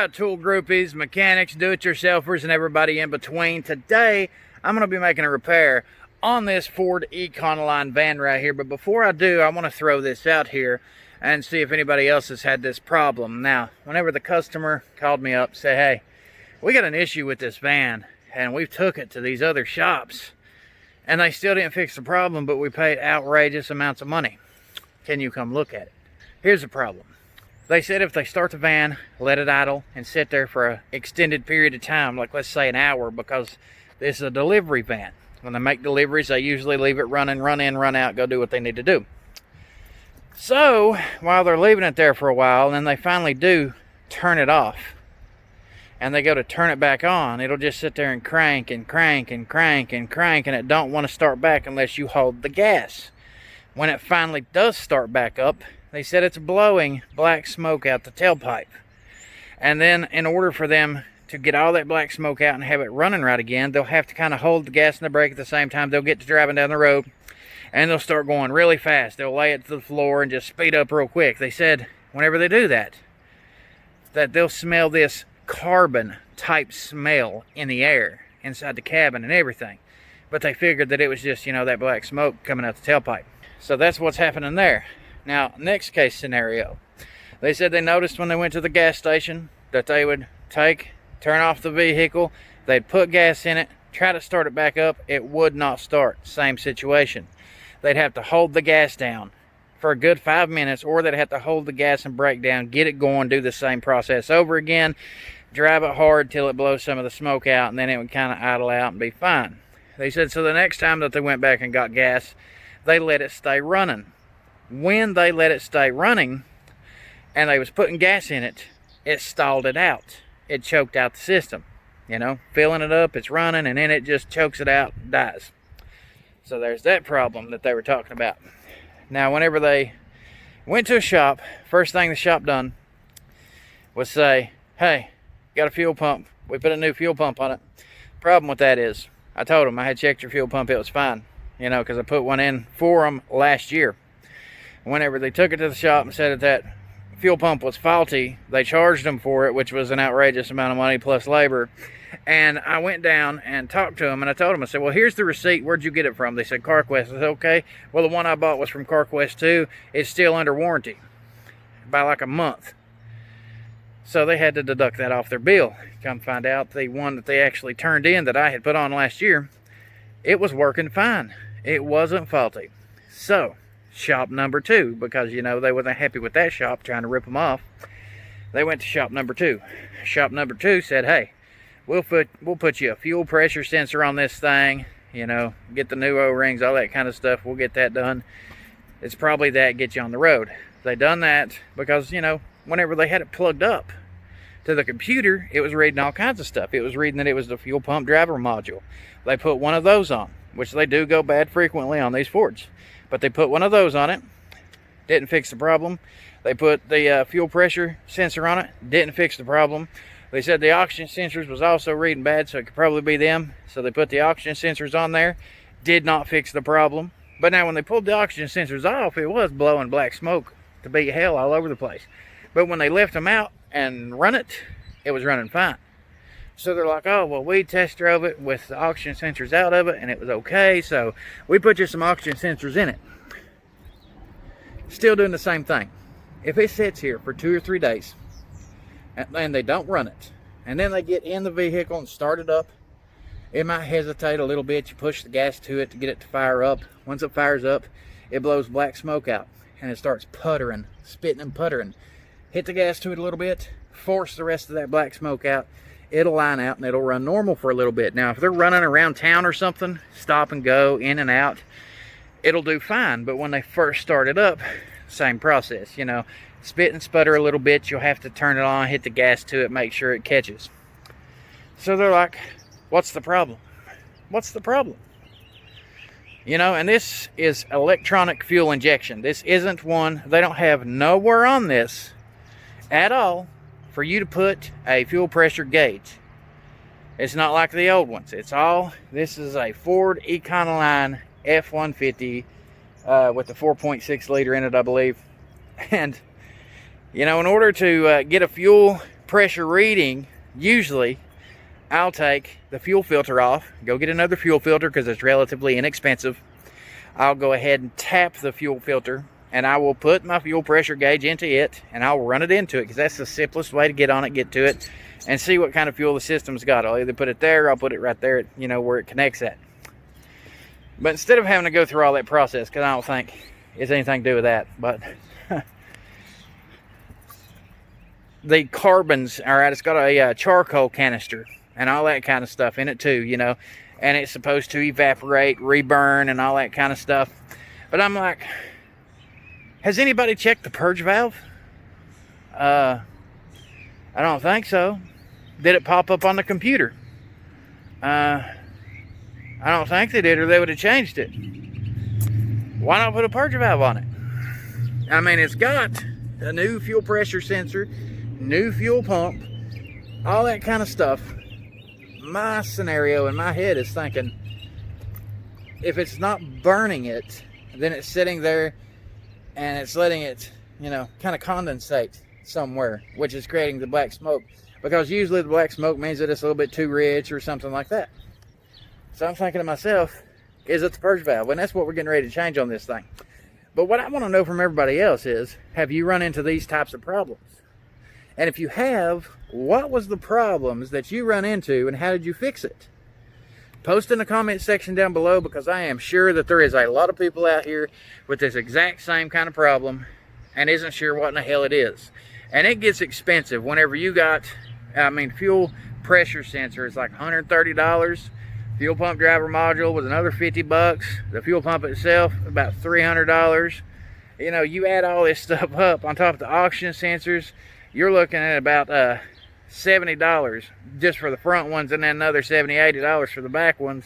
Alright, tool groupies, mechanics, do-it-yourselfers, and everybody in between. Today, I'm going to be making a repair on this Ford Econoline van right here. But before I do, I want to throw this out here and see if anybody else has had this problem. Now, whenever the customer called me up, said, hey, we got an issue with this van, and we've took it to these other shops, and they still didn't fix the problem, but we paid outrageous amounts of money. Can you come look at it? Here's the problem. They said if they start the van, let it idle, and sit there for an extended period of time, like let's say an hour, because this is a delivery van. When they make deliveries, they usually leave it running, run in, run out, go do what they need to do. So, while they're leaving it there for a while, and then they finally do turn it off, and they go to turn it back on, it'll just sit there and crank and crank and crank and crank, and it don't want to start back unless you hold the gas. When it finally does start back up, they said it's blowing black smoke out the tailpipe. And then in order for them to get all that black smoke out and have it running right again, they'll have to kind of hold the gas and the brake at the same time. They'll get to driving down the road and they'll start going really fast. They'll lay it to the floor and just speed up real quick. They said whenever they do that, that they'll smell this carbon type smell in the air inside the cabin and everything. But they figured that it was just, you know, that black smoke coming out the tailpipe. So that's what's happening there. Now, next case scenario. They said they noticed when they went to the gas station that they would turn off the vehicle, they'd put gas in it, try to start it back up, it would not start. Same situation. They'd have to hold the gas down for a good 5 minutes, or they'd have to hold the gas and brake down, get it going, do the same process over again, drive it hard till it blows some of the smoke out, and then it would kind of idle out and be fine. They said so the next time that they went back and got gas, they let it stay running. When they let it stay running and they was putting gas in it, it stalled it out. It choked out the system. You know, filling it up, it's running, and then it just chokes it out and dies. So there's that problem that they were talking about. Now, whenever they went to a shop, first thing the shop done was say, hey, got a fuel pump. We put a new fuel pump on it. Problem with that is, I told them I had checked your fuel pump, it was fine. You know, because I put one in for them last year. Whenever they took it to the shop and said that fuel pump was faulty, they charged them for it, which was an outrageous amount of money plus labor. And I went down and talked to them, and I told them, I said, well, here's the receipt. Where'd you get it from? They said, CarQuest. I said, okay. Well, the one I bought was from CarQuest too. It's still under warranty by like a month. So they had to deduct that off their bill. Come find out, the one that they actually turned in that I had put on last year, it was working fine. It wasn't faulty. So, shop number 2, because, you know, they wasn't happy with that shop, trying to rip them off. They went to shop number 2. Shop number 2 said, hey, we'll put you a fuel pressure sensor on this thing, you know, get the new O-rings, all that kind of stuff. We'll get that done. It's probably that get you on the road. They done that because, you know, whenever they had it plugged up to the computer, it was reading all kinds of stuff. It was reading that it was the fuel pump driver module. They put one of those on, which they do go bad frequently on these Fords. But they put one of those on it, didn't fix the problem. They put the fuel pressure sensor on it, didn't fix the problem. They said the oxygen sensors was also reading bad, so it could probably be them. So they put the oxygen sensors on there, did not fix the problem. But now when they pulled the oxygen sensors off, it was blowing black smoke to beat hell all over the place. But when they left them out and run it, it was running fine. So they're like, oh, well, we test drove it with the oxygen sensors out of it, and it was okay, so we put you some oxygen sensors in it. Still doing the same thing. If it sits here for 2 or 3 days, and they don't run it, and then they get in the vehicle and start it up, it might hesitate a little bit. You push the gas to it to get it to fire up. Once it fires up, it blows black smoke out, and it starts puttering, spitting and puttering. Hit the gas to it a little bit, force the rest of that black smoke out. It'll line out and it'll run normal for a little bit. Now, if they're running around town or something, stop and go, in and out, it'll do fine. But when they first start it up, same process, you know, spit and sputter a little bit. You'll have to turn it on, hit the gas to it, make sure it catches. So they're like, what's the problem? What's the problem? You know, and this is electronic fuel injection. This isn't one, they don't have nowhere on this at all for you to put a fuel pressure gauge. It's not like the old ones. This is a Ford Econoline F-150 with the 4.6 liter in it, I believe. And, you know, in order to get a fuel pressure reading, usually I'll take the fuel filter off, go get another fuel filter because it's relatively inexpensive. I'll go ahead and tap the fuel filter, and I will put my fuel pressure gauge into it, and I'll run it into it because that's the simplest way to get on it, get to it, and see what kind of fuel the system's got. I'll either put it there or I'll put it right there, you know, where it connects at. But instead of having to go through all that process, because I don't think it's anything to do with that, but the carbons, all right, it's got a charcoal canister and all that kind of stuff in it too, you know, and it's supposed to evaporate, reburn, and all that kind of stuff. But I'm like, has anybody checked the purge valve? I don't think so. Did it pop up on the computer? I don't think they did, or they would have changed it. Why not put a purge valve on it? I mean, it's got a new fuel pressure sensor, new fuel pump, all that kind of stuff. My scenario in my head is thinking, if it's not burning it, then it's sitting there and it's letting it, you know, kind of condensate somewhere, which is creating the black smoke. Because usually the black smoke means that it's a little bit too rich or something like that. So I'm thinking to myself, is it the purge valve? And that's what we're getting ready to change on this thing. But what I want to know from everybody else is, have you run into these types of problems? And if you have, what was the problems that you run into and how did you fix it? Post in the comment section down below, because I am sure that there is a lot of people out here with this exact same kind of problem and isn't sure what in the hell it is. And it gets expensive whenever you got, I mean, fuel pressure sensor is like $130. Fuel pump driver module was another 50 bucks. The fuel pump itself, about $300. You know, you add all this stuff up on top of the oxygen sensors, you're looking at about $70 just for the front ones, and then another $70, $80 for the back ones.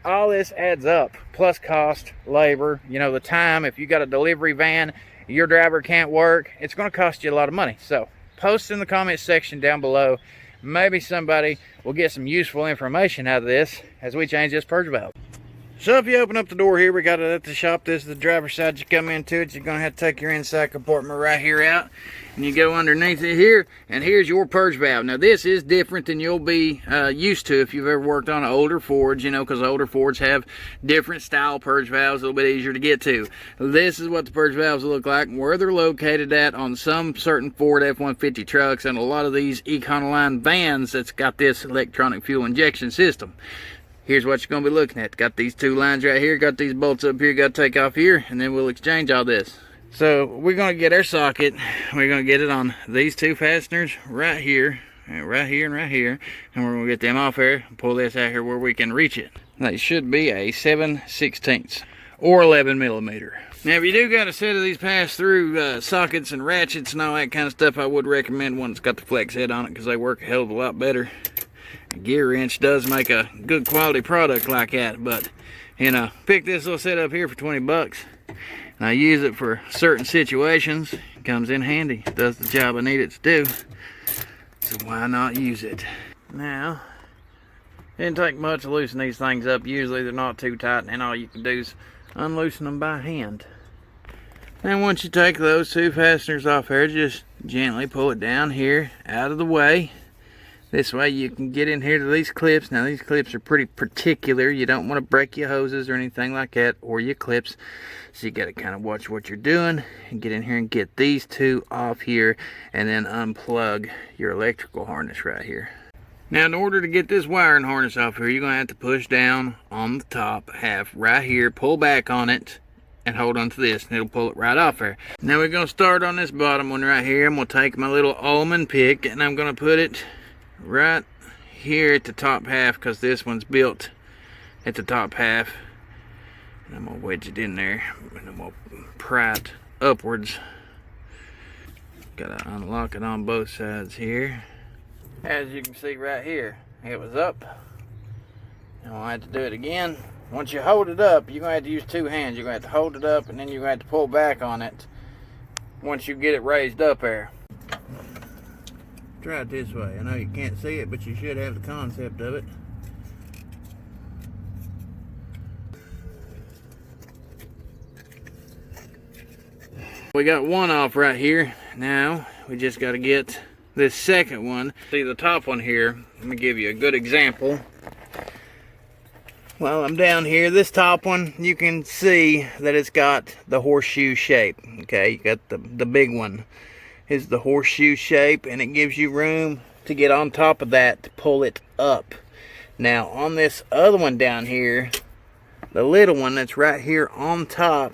All this adds up, plus cost, labor, you know, the time. If you got a delivery van, your driver can't work, it's going to cost you a lot of money. So post in the comment section down below. Maybe somebody will get some useful information out of this as we change this purge valve. So if you open up the door here, we got it at the shop. This is the driver's side. You come into it, you're going to have to take your inside compartment right here out, and you go underneath it here, and here's your purge valve. Now this is different than you'll be used to if you've ever worked on an older Fords, you know, because older Fords have different style purge valves, a little bit easier to get to. This is what the purge valves look like, and where they're located at on some certain Ford F-150 trucks and a lot of these Econoline vans that's got this electronic fuel injection system. Here's what you're going to be looking at. Got these two lines right here, got these bolts up here, got to take off here, and then we'll exchange all this. So we're going to get our socket, we're going to get it on these two fasteners right here, and right here, and we're going to get them off here and pull this out here where we can reach it. They should be a 7/16 or 11 millimeter. Now if you do got a set of these pass-through sockets and ratchets and all that kind of stuff, I would recommend one that's got the flex head on it, because they work a hell of a lot better. A gear wrench does make a good quality product like that, but you know, pick this little setup here for 20 bucks, and I use it for certain situations. It comes in handy, it does the job I need it to do, so why not use it? Now, it didn't take much to loosen these things up. Usually they're not too tight, and all you can do is unloosen them by hand. And once you take those two fasteners off here, just gently pull it down here out of the way. This way you can get in here to these clips. Now these clips are pretty particular. You don't want to break your hoses or anything like that, or your clips. So you got to kind of watch what you're doing and get in here and get these two off here, and then unplug your electrical harness right here. Now in order to get this wiring harness off here, you're going to have to push down on the top half right here, pull back on it, and hold on to this, and it'll pull it right off there. Now we're going to start on this bottom one right here. I'm going to take my little almond pick, and I'm going to put it right here at the top half, because this one's built at the top half, and I'm gonna wedge it in there, and I'm gonna pry it upwards. Gotta unlock it on both sides here. As you can see right here, it was up. And I'll have to do it again. Once you hold it up, you're gonna have to use two hands. You're gonna have to hold it up, and then you're gonna have to pull back on it once you get it raised up there. Try it this way. I know you can't see it, but you should have the concept of it. We got one off right here. Now we just got to get this second one. See the top one here, let me give you a good example. While I'm down here, this top one, you can see that it's got the horseshoe shape. Okay, you got the big one is the horseshoe shape, and it gives you room to get on top of that to pull it up. Now on this other one down here, the little one that's right here on top,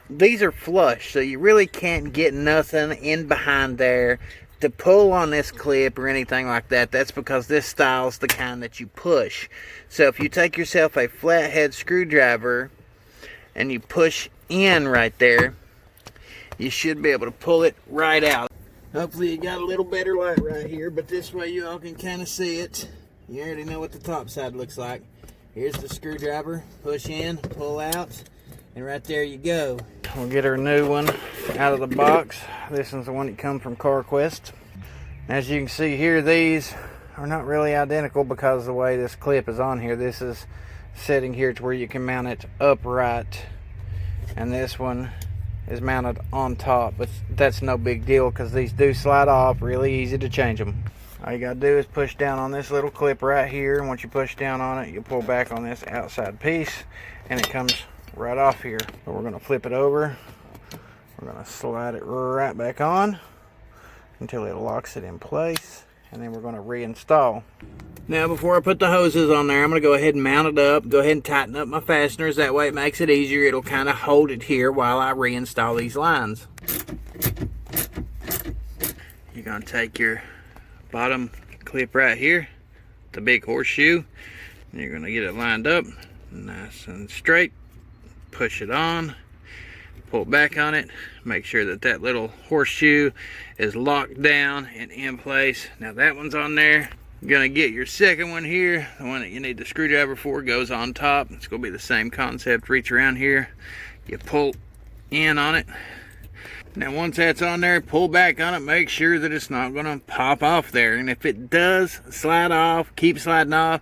these are flush, so you really can't get nothing in behind there to pull on this clip or anything like that. That's because this style's the kind that you push. So if you take yourself a flathead screwdriver and you push in right there, you should be able to pull it right out. Hopefully you got a little better light right here, but this way you all can kind of see it. You already know what the top side looks like. Here's the screwdriver, push in, pull out, and right there you go. We'll get our new one out of the box. This one's the one that comes from CarQuest. As you can see here, these are not really identical because of the way this clip is on here. This is setting here to where you can mount it upright, and this one is mounted on top, but that's no big deal because these do slide off, really easy to change them. All you gotta do is push down on this little clip right here, and once you push down on it, you pull back on this outside piece and it comes right off here. So we're gonna flip it over, we're gonna slide it right back on until it locks it in place, and then we're gonna reinstall. Now before I put the hoses on there, I'm gonna go ahead and mount it up, go ahead and tighten up my fasteners. That way it makes it easier. It'll kind of hold it here while I reinstall these lines. You're gonna take your bottom clip right here, the big horseshoe, and you're gonna get it lined up nice and straight. Push it on, pull back on it, make sure that that little horseshoe is locked down and in place. Now that one's on there. You're gonna get your second one here, the one that you need the screwdriver for, goes on top. It's gonna be the same concept. Reach around here, you pull in on it. Now once that's on there, pull back on it, make sure that it's not gonna pop off there. And if it does slide off, keep sliding off,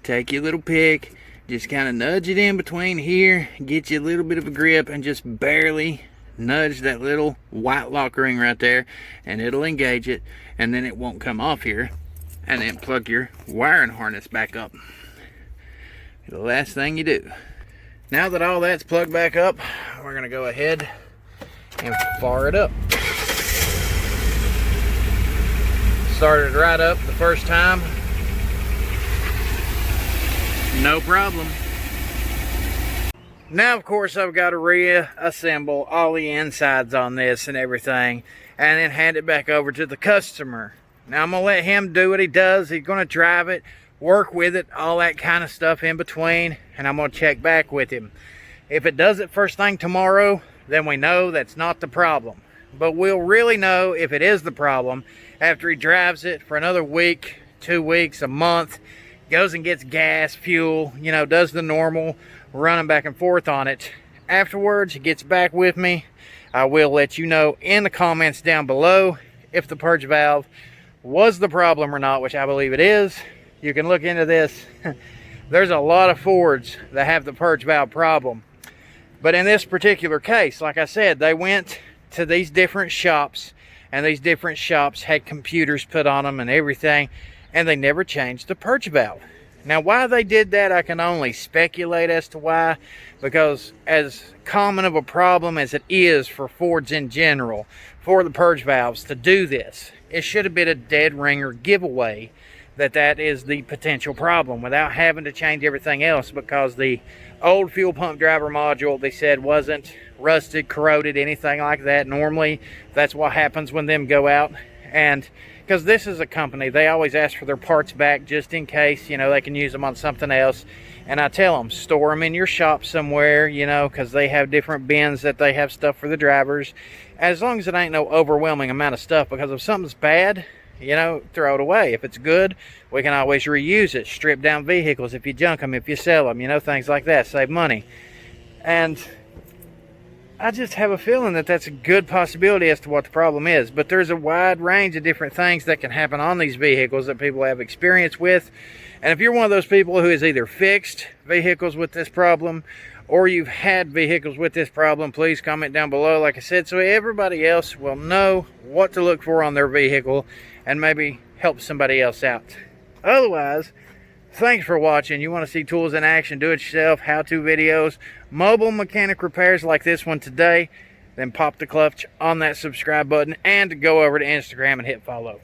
take your little pick, just kind of nudge it in between here, get you a little bit of a grip, and just barely nudge that little white lock ring right there, and it'll engage it, and then it won't come off here. And then plug your wiring harness back up. The last thing you do. Now that all that's plugged back up, we're gonna go ahead and fire it up. Started right up the first time. No problem. Now, of course, I've got to reassemble all the insides on this and everything, and then hand it back over to the customer. Now, I'm going to let him do what he does. He's going to drive it, work with it, all that kind of stuff in between, and I'm going to check back with him. If it does it first thing tomorrow, then we know that's not the problem. But we'll really know if it is the problem after he drives it for another week, 2 weeks, a month, goes and gets gas, fuel, you know, does the normal running back and forth on it. Afterwards, he gets back with me. I will let you know in the comments down below if the purge valve was the problem or not, which I believe it is. You can look into this. There's a lot of Fords that have the purge valve problem. But in this particular case, like I said, they went to these different shops, and these different shops had computers put on them and everything, and they never changed the purge valve. Now, why they did that, I can only speculate as to why, because as common of a problem as it is for Fords in general, for the purge valves to do this, it should have been a dead ringer giveaway that that is the potential problem without having to change everything else, because the old fuel pump driver module, they said, wasn't rusted, corroded, anything like that. Normally, that's what happens when them go out. And because this is a company, they always ask for their parts back just in case, you know, they can use them on something else. And I tell them, store them in your shop somewhere, you know, because they have different bins that they have stuff for the drivers. As long as it ain't no overwhelming amount of stuff, because if something's bad, you know, throw it away. If it's good, we can always reuse it. Strip down vehicles if you junk them, if you sell them, you know, things like that. Save money. And I just have a feeling that that's a good possibility as to what the problem is. But there's a wide range of different things that can happen on these vehicles that people have experience with. And if you're one of those people who has either fixed vehicles with this problem, or you've had vehicles with this problem, please comment down below, like I said, so everybody else will know what to look for on their vehicle and maybe help somebody else out. Otherwise, thanks for watching. You want to see tools in action, do-it-yourself, how-to videos, mobile mechanic repairs like this one today, then pop the clutch on that subscribe button and go over to Instagram and hit follow.